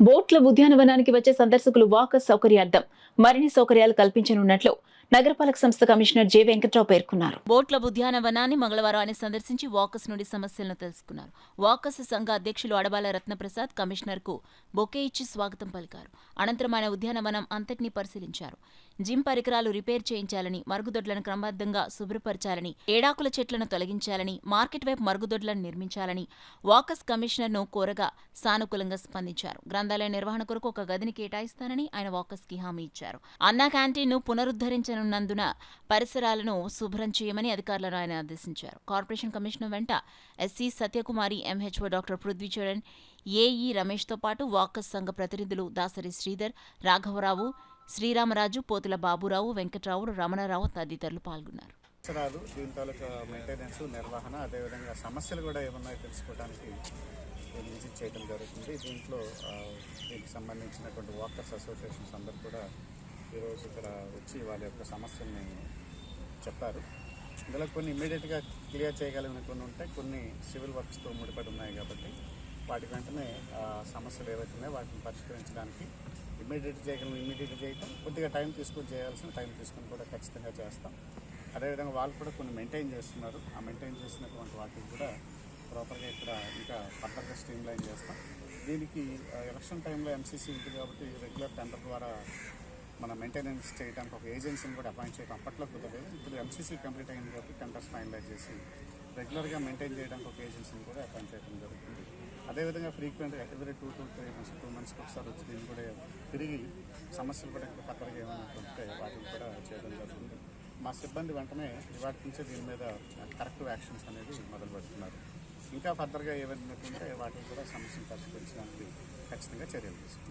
బోట్ల ఉద్యానవనానికి వచ్చే సందర్శకులు వాకర్స్ సౌకర్యార్థం మరిన్ని సౌకర్యాలు కల్పించనున్నట్లు నగరపాలక సంస్థ కమిషనర్ జె వెంకట్రావు పేర్కొన్నారు. బోట్ల ఉద్యానవనాన్ని మంగళవారం ఆయన సందర్శించి వాకర్స్ నుండి సమస్యలను తెలుసుకున్నారు. వాకర్స్ సంఘ అధ్యక్షులు అడబాల రత్నప్రసాద్ కమిషనర్ కు బొకే ఇచ్చి స్వాగతం పలికారు. అనంతరం ఆయన ఉద్యానవనం అంతటినీ పరిశీలించారు. జిమ్ పరికరాలు రిపేర్ చేయించాలని, మరుగుదొడ్లను క్రమబద్ధంగా శుభ్రపరచాలని, ఏడాకుల చెట్లను తొలగించాలని, మార్కెట్ వైపు మరుగుదొడ్లను నిర్మించాలని వాకర్స్ కమిషనర్ ను కోరగా సానుకూలంగా స్పందించారు. గ్రంథాలయ నిర్వహణ కొరకు ఒక గదిని కేటాయిస్తానని ఆయన వాకర్స్ కి హామీ ఇచ్చారు. అన్నా క్యాంటీన్ ను పునరుద్ధరించనున్నందున పరిసరాలను శుభ్రం చేయమని అధికారులను ఆయన ఆదేశించారు. కార్పొరేషన్ కమిషనర్ వెంట SC Satyakumari, MHO doctor Prithvicharan, AE రమేష్తో పాటు వాకర్స్ సంఘ ప్రతినిధులు దాసరి శ్రీధర్, రాఘవరావు, శ్రీరామరాజు, పోతుల బాబురావు, వెంకట్రావు, రమణారావు తదితరులు పాల్గొన్నారు. దీని తాలూకా మెయింటెనెన్స్, నిర్వహణ, అదేవిధంగా సమస్యలు కూడా ఏమన్నాయో తెలుసుకోవడానికి విజిట్ చేయడం జరుగుతుంది. దీనికి సంబంధించినటువంటి వాకర్స్ అసోసియేషన్స్ అందరూ కూడా ఈరోజు ఇక్కడ వచ్చి వాళ్ళ యొక్క సమస్యల్ని చెప్పారు. ఇందులో కొన్ని ఇమ్మీడియట్గా క్లియర్ చేయగలిగిన కొన్ని ఉంటాయి, కొన్ని సివిల్ వర్క్స్తో ముడిపడి ఉన్నాయి కాబట్టి వాటి వెంటనే సమస్యలు ఏవైతే ఉన్నాయో వాటిని పరిష్కరించడానికి ఇమ్మీడియట్ చేయటం, కొద్దిగా టైం తీసుకొని చేయాల్సిన టైం తీసుకొని కూడా ఖచ్చితంగా చేస్తాం. అదేవిధంగా వాళ్ళు కూడా కొన్ని మెయింటైన్ చేస్తున్నారు. ఆ మెయింటైన్ చేసినటువంటి వాటిని కూడా ప్రాపర్గా ఇక్కడ ఇంకా ఫర్దర్గా స్ట్రీమ్ లైన్ చేస్తాం. దీనికి ఎలక్షన్ టైంలో ఎంసీసీ ఉంది కాబట్టి రెగ్యులర్ టెండర్ ద్వారా మన మెయింటెనెన్స్ చేయడానికి ఒక ఏజెన్సీని కూడా అపాయింట్ చేయడం అప్పట్లో కుదరలేదు. ఇప్పుడు ఎంసీసీ కంప్లీట్ అయింది కాబట్టి టెండర్స్ ఫైనలైజ్ చేసి రెగ్యులర్గా మెయింటైన్ చేయడానికి ఒక ఏజెన్సీని కూడా అపాయింట్ చేయడం జరుగుతుంది. అదేవిధంగా ఫ్రీక్వెంట్గా ఎవ్రీ 2 మంత్స్కి ఒకసారి వచ్చి దీన్ని కూడా తిరిగి సమస్యలు కూడా ఫర్దర్గా ఏమైనా ఉంటే వాటిని కూడా చేయడం జరుగుతుంది. మా సిబ్బంది వెంటనే ఇవాటి నుంచే దీని మీద కరెక్టివ్ యాక్షన్స్ అనేది మొదలు పెడుతున్నారు. ఇంకా ఫర్దర్గా ఏమైనా ఉంటే వాటిని కూడా సమస్యను పరిష్కరించడానికి ఖచ్చితంగా చర్యలు తీసుకుంటారు.